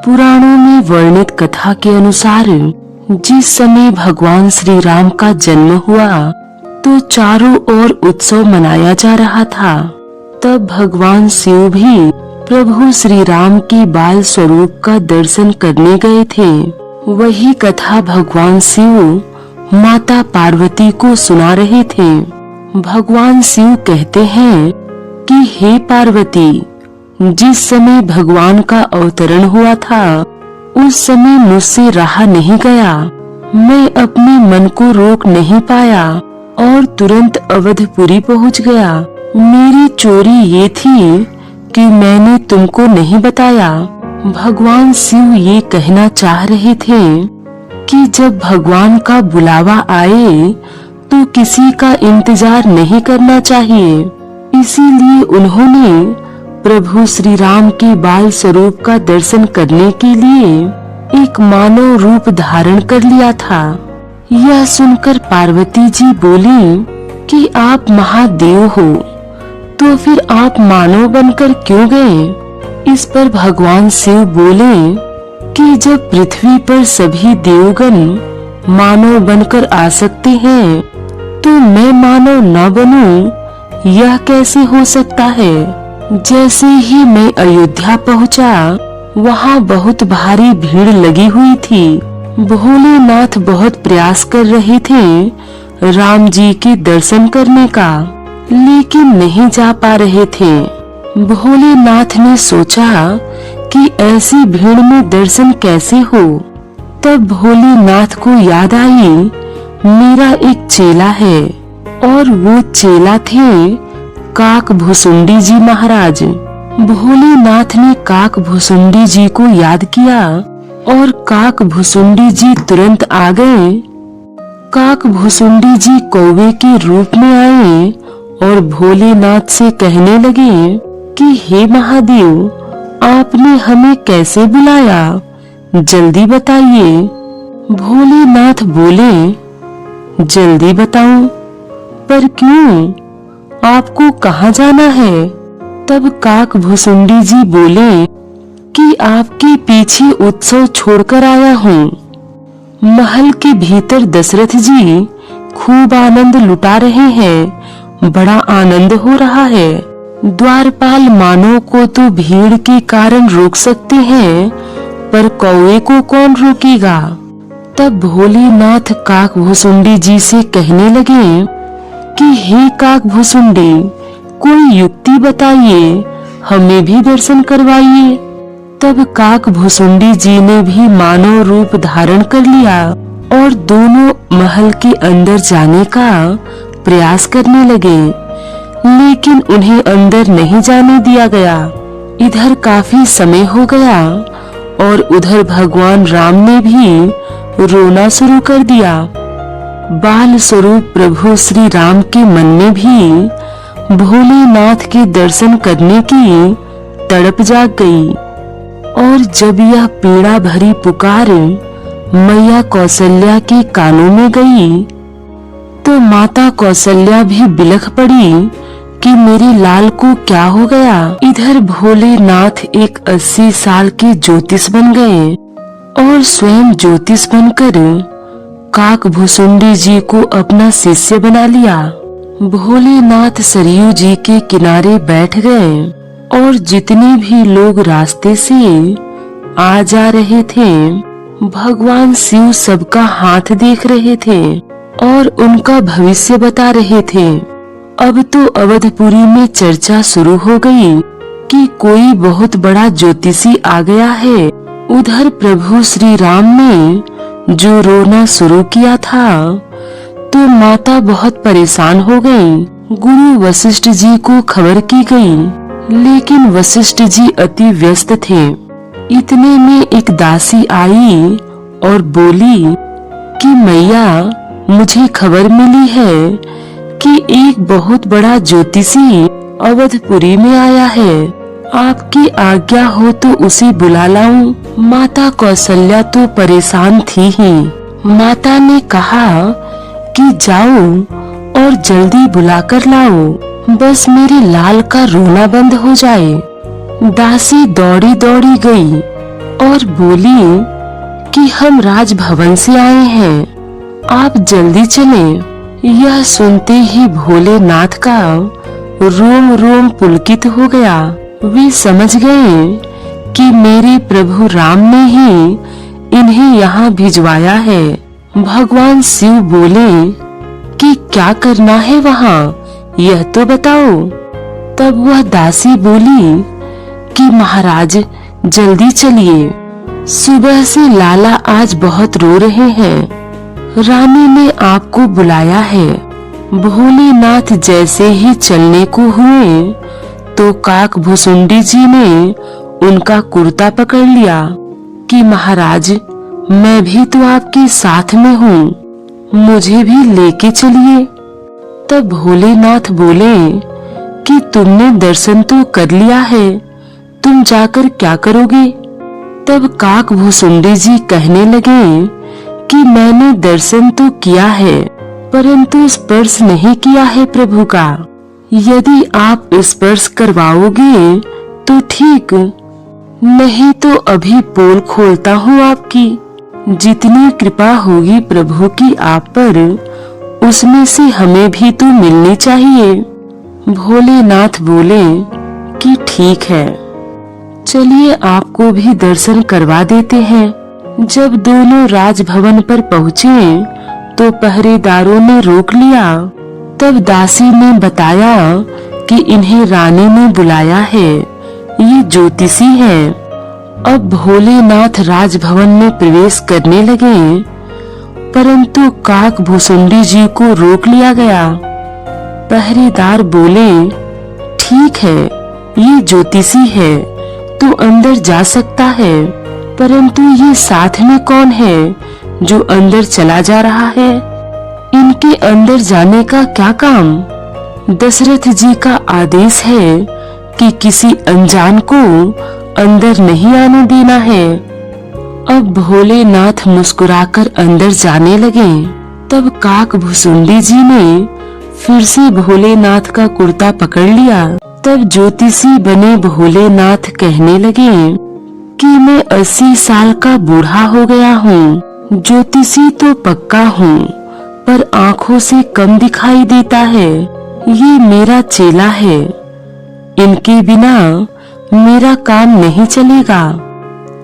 पुराणों में वर्णित कथा के अनुसार जिस समय भगवान श्री राम का जन्म हुआ तो चारों ओर उत्सव मनाया जा रहा था। तब भगवान शिव भी प्रभु श्री राम के बाल स्वरूप का दर्शन करने गए थे। वही कथा भगवान शिव माता पार्वती को सुना रहे थे। भगवान शिव कहते हैं कि हे पार्वती, जिस समय भगवान का अवतरण हुआ था उस समय मुझसे रहा नहीं गया। मैं अपने मन को रोक नहीं पाया और तुरंत अवधपुरी पहुंच गया। मेरी चोरी ये थी कि मैंने तुमको नहीं बताया। भगवान शिव ये कहना चाह रहे थे कि जब भगवान का बुलावा आए तो किसी का इंतजार नहीं करना चाहिए। इसीलिए उन्होंने प्रभु श्री राम के बाल स्वरूप का दर्शन करने के लिए एक मानव रूप धारण कर लिया था। यह सुनकर पार्वती जी बोली कि आप महादेव हो, तो फिर आप मानव बनकर क्यों गए? इस पर भगवान शिव बोले कि जब पृथ्वी पर सभी देवगण मानव बनकर आ सकते हैं तो मैं मानव न बनूं, यह कैसे हो सकता है? जैसे ही मैं अयोध्या पहुंचा, वहां बहुत भारी भीड़ लगी हुई थी। भोलेनाथ बहुत प्रयास कर रहे थे राम जी के दर्शन करने का, लेकिन नहीं जा पा रहे थे। भोलेनाथ ने सोचा कि ऐसी भीड़ में दर्शन कैसे हो। तब भोलेनाथ को याद आई, मेरा एक चेला है और वो चेला थे काक भुसुंडी जी महाराज। भोलेनाथ ने काक भुसुंडी जी को याद किया और काक भुसुंडी जी तुरंत आ गए। काक भुसुंडी जी कौवे के रूप में आए और भोलेनाथ से कहने लगे कि हे महादेव, आपने हमें कैसे बुलाया, जल्दी बताइए। भोलेनाथ बोले, जल्दी बताऊं, पर क्यों, आपको कहाँ जाना है? तब काक भुसुंडी जी बोले कि आपके पीछे उत्सव छोड़कर आया हूँ। महल के भीतर दशरथ जी खूब आनंद लुटा रहे हैं, बड़ा आनंद हो रहा है। द्वारपाल मानव को तो भीड़ के कारण रोक सकते हैं, पर कौवे को कौन रोकेगा? तब भोलेनाथ काक भुसुंडी जी से कहने लगे कि हे काक भुसुंडी, कोई युक्ति बताइए, हमें भी दर्शन करवाइए। तब काक भुसुंडी जी ने भी मानव रूप धारण कर लिया और दोनों महल के अंदर जाने का प्रयास करने लगे, लेकिन उन्हें अंदर नहीं जाने दिया गया। इधर काफी समय हो गया और उधर भगवान राम ने भी रोना शुरू कर दिया। बाल स्वरूप प्रभु श्री राम के मन में भी भोलेनाथ के दर्शन करने की तड़प जाग गई और जब यह पीड़ा भरी पुकार मैया कौशल्या के कानों में गई तो माता कौशल्या भी बिलख पड़ी कि मेरे लाल को क्या हो गया। इधर भोलेनाथ एक 80 साल के ज्योतिष बन गए और स्वयं ज्योतिष बनकर काक भुसुंडी जी को अपना शिष्य बना लिया। भोलेनाथ सरयू जी के किनारे बैठ गए और जितने भी लोग रास्ते से आ जा रहे थे, भगवान शिव सबका हाथ देख रहे थे और उनका भविष्य बता रहे थे। अब तो अवधपुरी में चर्चा शुरू हो गई कि कोई बहुत बड़ा ज्योतिषी आ गया है। उधर प्रभु श्री राम ने जो रोना शुरू किया था तो माता बहुत परेशान हो गई। गुरु वशिष्ठ जी को खबर की गई, लेकिन वशिष्ठ जी अति व्यस्त थे। इतने में एक दासी आई और बोली कि मैया, मुझे खबर मिली है कि एक बहुत बड़ा ज्योतिषी अवधपुरी में आया है। आपकी आज्ञा हो तो उसे बुला लाऊं। माता कौशल्या तो परेशान थी ही। माता ने कहा कि जाओ और जल्दी बुलाकर लाओ, बस मेरे लाल का रोना बंद हो जाए। दासी दौड़ी दौड़ी गई और बोली कि हम राजभवन से आए हैं, आप जल्दी चलें। यह सुनते ही भोलेनाथ का रोम रोम पुलकित हो गया। वे समझ गए कि मेरे प्रभु राम ने ही इन्हें यहाँ भिजवाया है। भगवान शिव बोले कि क्या करना है वहाँ, यह तो बताओ। तब वह दासी बोली कि महाराज जल्दी चलिए, सुबह से लाला आज बहुत रो रहे हैं। रानी ने आपको बुलाया है। भोलेनाथ जैसे ही चलने को हुए तो काक भुसुंडी जी ने उनका कुर्ता पकड़ लिया कि महाराज मैं भी तो आपके साथ में हूँ, मुझे भी लेके चलिए। तब भोलेनाथ बोले कि तुमने दर्शन तो कर लिया है, तुम जाकर क्या करोगे। तब काक भुसुंडी जी कहने लगे कि मैंने दर्शन तो किया है परंतु स्पर्श नहीं किया है प्रभु का। यदि आप स्पर्श करवाओगे तो ठीक, नहीं तो अभी पोल खोलता हूँ आपकी। जितनी कृपा होगी प्रभु की आप पर, उसमें से हमें भी तो मिलनी चाहिए। भोलेनाथ बोले कि ठीक है, चलिए आपको भी दर्शन करवा देते हैं। जब दोनों राजभवन पर पहुँचे तो पहरेदारों ने रोक लिया। तब दासी ने बताया कि इन्हें रानी ने बुलाया है, ये ज्योतिषी है। अब भोलेनाथ राजभवन में प्रवेश करने लगे परंतु काक भुसुंडी जी को रोक लिया गया। पहरेदार बोले ठीक है, ये ज्योतिषी है तो अंदर जा सकता है, परंतु ये साथ में कौन है जो अंदर चला जा रहा है। इनके अंदर जाने का क्या काम। दशरथ जी का आदेश है कि किसी अनजान को अंदर नहीं आने देना है। अब भोलेनाथ मुस्कुराकर अंदर जाने लगे। तब काक भुसुंडी जी ने फिर से भोलेनाथ का कुर्ता पकड़ लिया। तब ज्योतिषी बने भोलेनाथ कहने लगे कि मैं 80 साल का बूढ़ा हो गया हूँ, ज्योतिषी तो पक्का हूँ पर आँखों से कम दिखाई देता है। ये मेरा चेला है, इनके बिना मेरा काम नहीं चलेगा।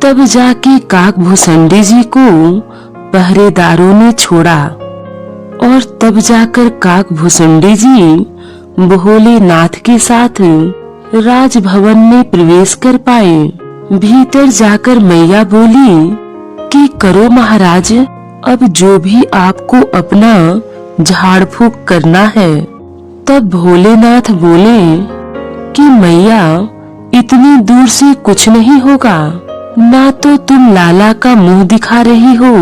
तब जाके काक भुसुंडी जी को पहरेदारों ने छोड़ा और तब जाकर काक भुसुंडी जी भोलेनाथ के साथ राजभवन में प्रवेश कर पाए। भीतर जाकर मैया बोली कि करो महाराज, अब जो भी आपको अपना झाड़ फूक करना है। तब भोलेनाथ बोले कि मैया इतनी दूर से कुछ नहीं होगा, ना तो तुम लाला का मुंह दिखा रही हो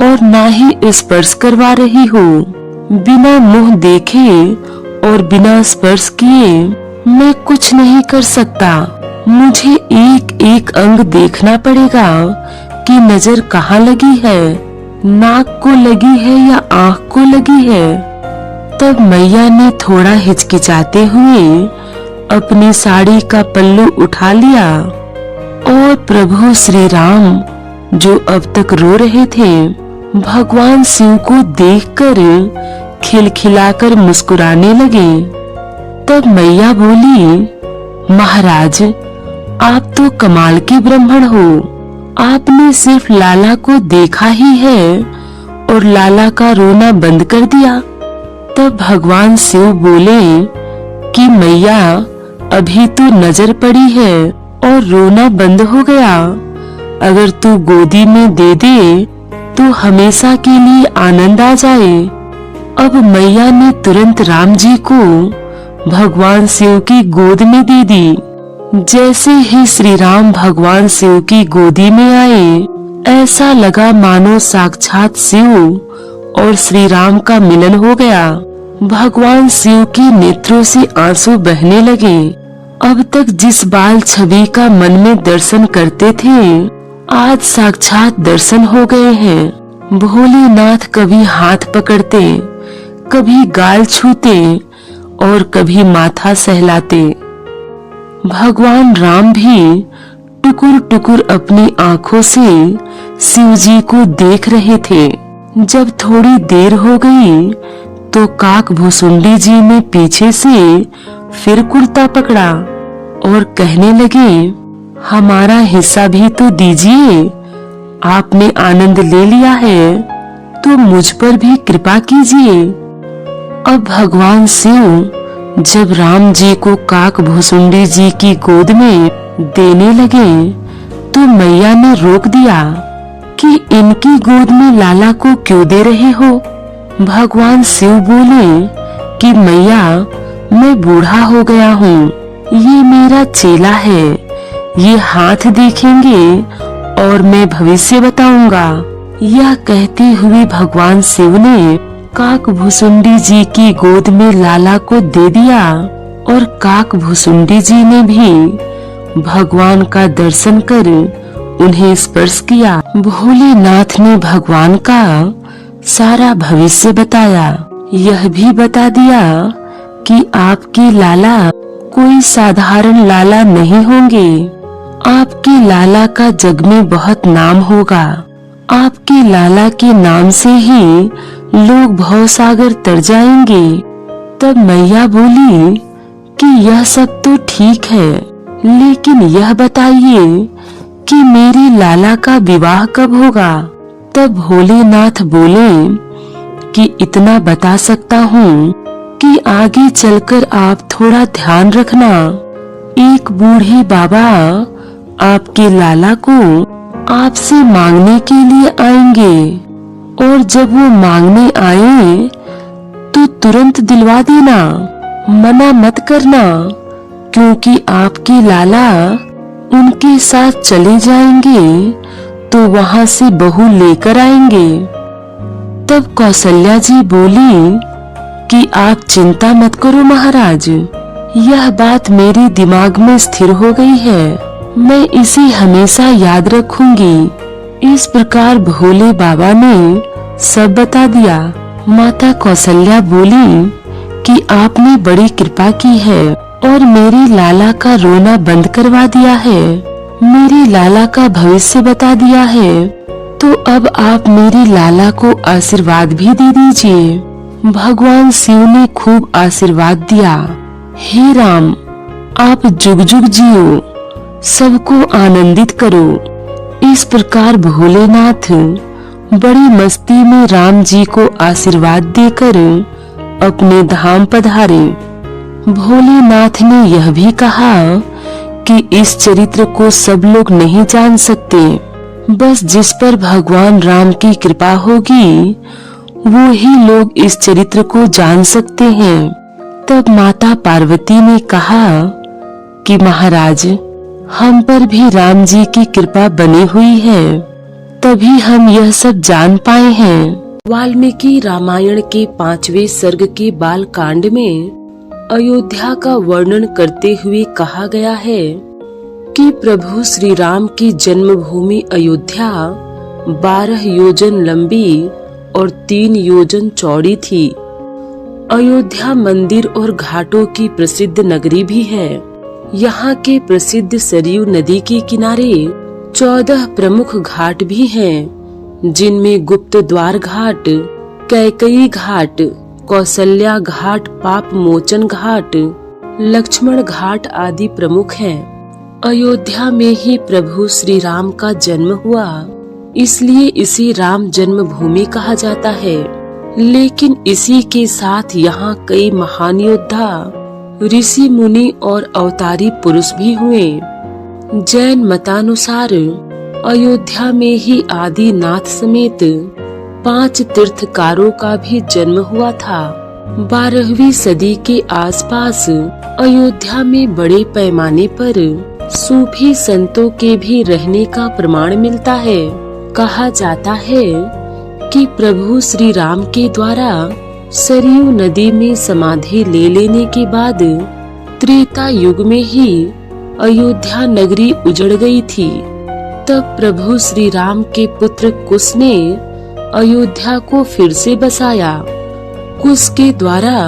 और ना ही स्पर्श करवा रही हो। बिना मुंह देखे और बिना स्पर्श किए मैं कुछ नहीं कर सकता। मुझे एक एक अंग देखना पड़ेगा कि नजर कहाँ लगी है, नाक को लगी है या आँख को लगी है। तब मैया ने थोड़ा हिचकिचाते हुए अपनी साड़ी का पल्लू उठा लिया और प्रभु श्री राम जो अब तक रो रहे थे, भगवान शिव को देखकर खिलखिलाकर मुस्कुराने लगे। तब मैया बोली महाराज आप तो कमाल के ब्राह्मण हो, आपने सिर्फ लाला को देखा ही है और लाला का रोना बंद कर दिया। तब भगवान शिव बोले कि मैया अभी तो नजर पड़ी है और रोना बंद हो गया, अगर तू गोदी में दे दे तो हमेशा के लिए आनंद आ जाए। अब मैया ने तुरंत राम जी को भगवान शिव की गोद में दे दी। जैसे ही श्री राम भगवान शिव की गोदी में आए, ऐसा लगा मानो साक्षात शिव और श्री राम का मिलन हो गया। भगवान शिव के नेत्रों से आंसू बहने लगे। अब तक जिस बाल छवि का मन में दर्शन करते थे, आज साक्षात दर्शन हो गए हैं। भोलेनाथ कभी हाथ पकड़ते, कभी गाल छूते और कभी माथा सहलाते। भगवान राम भी टुकुर टुकुर अपनी आंखों से शिव जी को देख रहे थे। जब थोड़ी देर हो गई तो काक भुसुंडी जी ने पीछे से फिर कुर्ता पकड़ा और कहने लगे, हमारा हिस्सा भी तो दीजिए, आपने आनंद ले लिया है तो मुझ पर भी कृपा कीजिए। अब भगवान शिव जब राम जी को काक भुसुंडी जी की गोद में देने लगे तो मैया ने रोक दिया कि इनकी गोद में लाला को क्यों दे रहे हो। भगवान शिव बोले कि मैया, मैं बूढ़ा हो गया हूँ, ये मेरा चेला है, ये हाथ देखेंगे और मैं भविष्य बताऊंगा। यह कहते हुए भगवान शिव ने काक भुसुंडी जी की गोद में लाला को दे दिया और काक भुसुंडी जी ने भी भगवान का दर्शन कर उन्हें स्पर्श किया। भोलेनाथ ने भगवान का सारा भविष्य बताया। यह भी बता दिया कि आपके लाला कोई साधारण लाला नहीं होंगे, आपके लाला का जग में बहुत नाम होगा। आपके लाला के नाम से ही लोग भवसागर तर जाएंगे। तब मैया बोली कि यह सब तो ठीक है, लेकिन यह बताइए कि मेरे लाला का विवाह कब होगा। तब भोलेनाथ बोले कि इतना बता सकता हूँ कि आगे चलकर आप थोड़ा ध्यान रखना। एक बूढ़े बाबा आपके लाला को आपसे मांगने के लिए आएंगे और जब वो मांगने आए तो तुरंत दिलवा देना, मना मत करना, क्योंकि आपके लाला उनके साथ चले जाएंगे तो वहाँ से बहू लेकर आएंगे। तब कौशल्या जी बोली कि आप चिंता मत करो महाराज, यह बात मेरे दिमाग में स्थिर हो गई है, मैं इसे हमेशा याद रखूंगी। इस प्रकार भोले बाबा ने सब बता दिया। माता कौशल्या बोली कि आपने बड़ी कृपा की है और मेरे लाला का रोना बंद करवा दिया है, मेरे लाला का भविष्य बता दिया है, तो अब आप मेरे लाला को आशीर्वाद भी दे दीजिए। भगवान शिव ने खूब आशीर्वाद दिया। हे राम, आप जुग जुग जियो, सबको आनंदित करो। इस प्रकार भोलेनाथ बड़ी मस्ती में राम जी को आशीर्वाद देकर अपने धाम पधारे। भोलेनाथ ने यह भी कहा कि इस चरित्र को सब लोग नहीं जान सकते, बस जिस पर भगवान राम की कृपा होगी वो ही लोग इस चरित्र को जान सकते हैं। तब माता पार्वती ने कहा कि महाराज, हम पर भी राम जी की कृपा बनी हुई है, तभी हम यह सब जान पाए हैं। वाल्मीकि रामायण के 5वें सर्ग के बाल कांड में अयोध्या का वर्णन करते हुए कहा गया है कि प्रभु श्री राम की जन्मभूमि अयोध्या 12 योजन लंबी और 3 योजन चौड़ी थी। अयोध्या मंदिर और घाटों की प्रसिद्ध नगरी भी है। यहाँ के प्रसिद्ध सरयू नदी के किनारे 14 प्रमुख घाट भी हैं, जिनमें गुप्त द्वार घाट, कैकई घाट, कौशल्या घाट, पाप मोचन घाट, लक्ष्मण घाट आदि प्रमुख हैं। अयोध्या में ही प्रभु श्री राम का जन्म हुआ, इसलिए इसे राम जन्मभूमि कहा जाता है। लेकिन इसी के साथ यहाँ कई महान योद्धा, ऋषि मुनि और अवतारी पुरुष भी हुए। जैन मतानुसार अयोध्या में ही आदिनाथ समेत 5 तीर्थकारों का भी जन्म हुआ था। 12वीं सदी के आसपास अयोध्या में बड़े पैमाने पर सूफी संतों के भी रहने का प्रमाण मिलता है। कहा जाता है कि प्रभु श्री राम के द्वारा सरयू नदी में समाधि ले लेने के बाद त्रेता युग में ही अयोध्या नगरी उजड़ गई थी। तब प्रभु श्री राम के पुत्र कुश ने अयोध्या को फिर से बसाया। कुश के द्वारा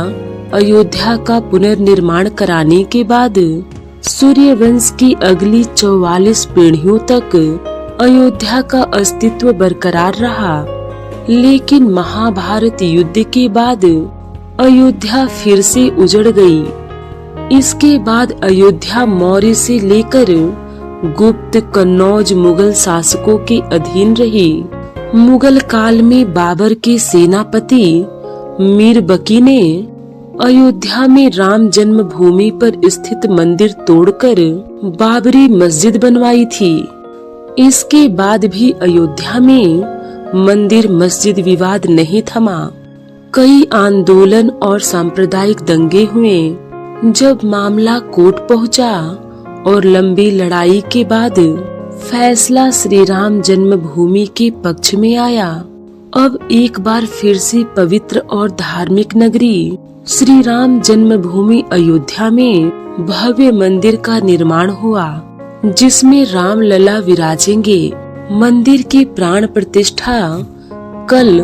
अयोध्या का पुनर्निर्माण कराने के बाद सूर्यवंश की अगली 44 पीढ़ियों तक अयोध्या का अस्तित्व बरकरार रहा, लेकिन महाभारत युद्ध के बाद अयोध्या फिर से उजड़ गई। इसके बाद अयोध्या मौर्य से लेकर गुप्त, कन्नौज मुगल शासकों के अधीन रही। मुगल काल में बाबर के सेनापति मीर बकी ने अयोध्या में राम जन्मभूमि पर स्थित मंदिर तोड़कर बाबरी मस्जिद बनवाई थी। इसके बाद भी अयोध्या में मंदिर मस्जिद विवाद नहीं थमा। कई आंदोलन और सांप्रदायिक दंगे हुए। जब मामला कोर्ट पहुंचा और लंबी लड़ाई के बाद फैसला श्री राम जन्मभूमि के पक्ष में आया। अब एक बार फिर से पवित्र और धार्मिक नगरी श्री राम जन्मभूमि अयोध्या में भव्य मंदिर का निर्माण हुआ, जिसमें राम लला विराजेंगे। मंदिर की प्राण प्रतिष्ठा कल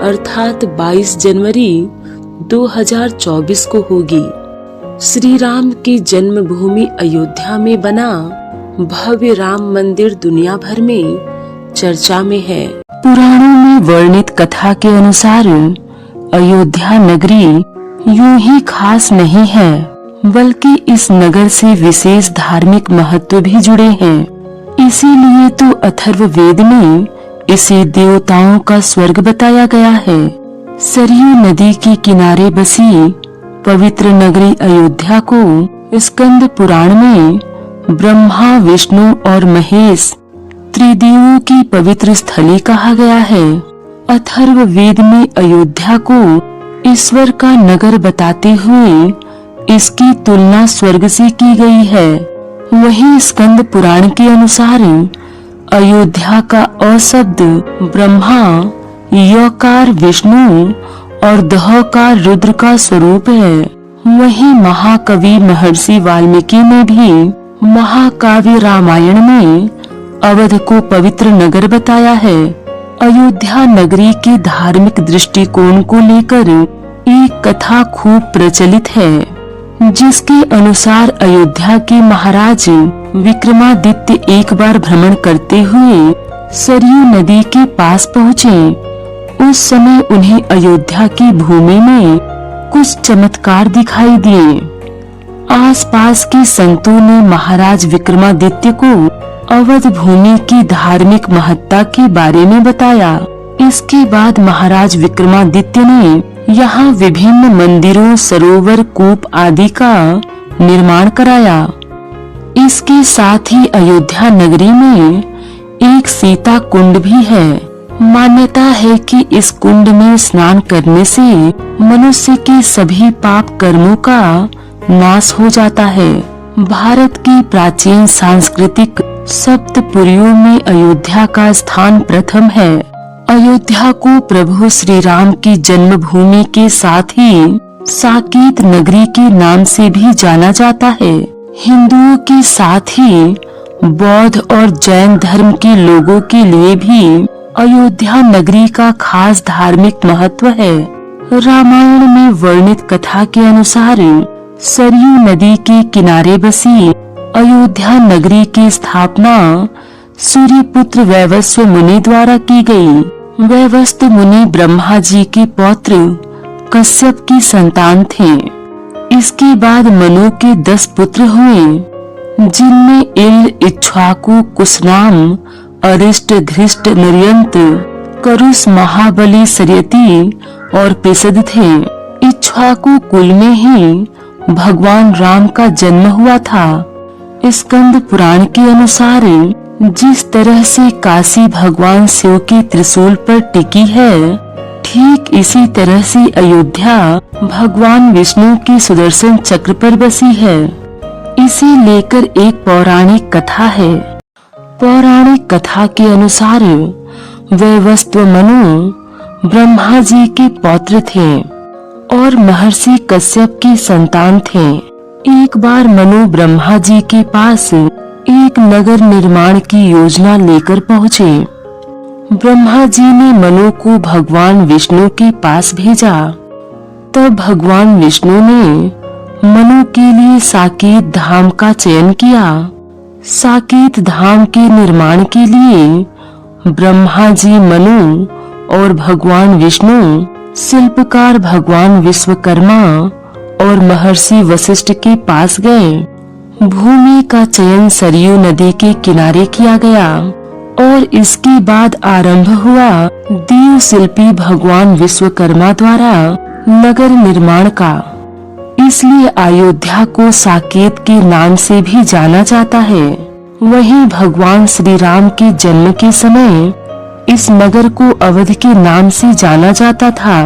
अर्थात 22 जनवरी 2024 को होगी। श्री राम की जन्मभूमि अयोध्या में बना भव्य राम मंदिर दुनिया भर में चर्चा में है। पुराणों में वर्णित कथा के अनुसार अयोध्या नगरी यूं ही खास नहीं है, बल्कि इस नगर से विशेष धार्मिक महत्व भी जुड़े हैं। इसीलिए तो अथर्ववेद में इसे देवताओं का स्वर्ग बताया गया है। सरयू नदी के किनारे बसी पवित्र नगरी अयोध्या को स्कंद पुराण में ब्रह्मा, विष्णु और महेश त्रिदेवों की पवित्र स्थली कहा गया है। अथर्ववेद में अयोध्या को ईश्वर का नगर बताते हुए इसकी तुलना स्वर्ग से की गई है। वहीं स्कंद पुराण के अनुसार अयोध्या का अ शब्द ब्रह्मा, यकार विष्णु और दहकार रुद्र का स्वरूप है। वहीं महाकवि महर्षि वाल्मीकि ने भी महाकाव्य रामायण में अवध को पवित्र नगर बताया है। अयोध्या नगरी के धार्मिक दृष्टिकोण को लेकर एक कथा खूब प्रचलित है, जिसके अनुसार अयोध्या के महाराज विक्रमादित्य एक बार भ्रमण करते हुए सरयू नदी के पास पहुँचे। उस समय उन्हें अयोध्या की भूमि में कुछ चमत्कार दिखाई दिए। आसपास के संतों ने महाराज विक्रमादित्य को अवध भूमि की धार्मिक महत्ता के बारे में बताया। इसके बाद महाराज विक्रमादित्य ने यहाँ विभिन्न मंदिरों, सरोवर, कूप आदि का निर्माण कराया। इसके साथ ही अयोध्या नगरी में एक सीता कुंड भी है। मान्यता है कि इस कुंड में स्नान करने से मनुष्य के सभी पाप कर्मों का नाश हो जाता है। भारत की प्राचीन सांस्कृतिक सप्तपुरियों में अयोध्या का स्थान प्रथम है। अयोध्या को प्रभु श्री राम की जन्मभूमि के साथ ही साकेत नगरी के नाम से भी जाना जाता है। हिंदुओं के साथ ही बौद्ध और जैन धर्म के लोगों के लिए भी अयोध्या नगरी का खास धार्मिक महत्व है। रामायण में वर्णित कथा के अनुसार सरयू नदी के किनारे बसी अयोध्या नगरी की स्थापना सूर्यपुत्र वैवस्व मुनि द्वारा की गई। वैवस्व मुनि ब्रह्मा जी के पौत्र कश्यप की संतान थे। इसके बाद मनु के 10 पुत्र हुए, जिनमें इल, इक्ष्वाकु, कुशनाम, अरिष्ट, घृष्ट, नर्यंत, करुष, महाबली, सरियती और पिसद थे। इक्ष्वाकु कुल में ही भगवान राम का जन्म हुआ था। स्कंद पुराण के अनुसार जिस तरह से काशी भगवान शिव के त्रिशूल पर टिकी है, ठीक इसी तरह से अयोध्या भगवान विष्णु के सुदर्शन चक्र पर बसी है। इसे लेकर एक पौराणिक कथा है। पौराणिक कथा के अनुसार वैवस्व मनु ब्रह्मा जी के पौत्र थे और महर्षि कश्यप की संतान थे। एक बार मनु ब्रह्मा जी के पास एक नगर निर्माण की योजना लेकर पहुँचे। ब्रह्मा जी ने मनु को भगवान विष्णु के पास भेजा। तब भगवान विष्णु ने मनु के लिए साकेत धाम का चयन किया। साकेत धाम के निर्माण के लिए ब्रह्मा जी मनु और भगवान विष्णु, शिल्पकार भगवान विश्वकर्मा और महर्षि वशिष्ठ के पास गए। भूमि का चयन सरयू नदी के किनारे किया गया और इसके बाद आरंभ हुआ देव शिल्पी भगवान विश्वकर्मा द्वारा नगर निर्माण का। इसलिए अयोध्या को साकेत के नाम से भी जाना जाता है। वहीं भगवान श्री राम के जन्म के समय इस नगर को अवध के नाम से जाना जाता था।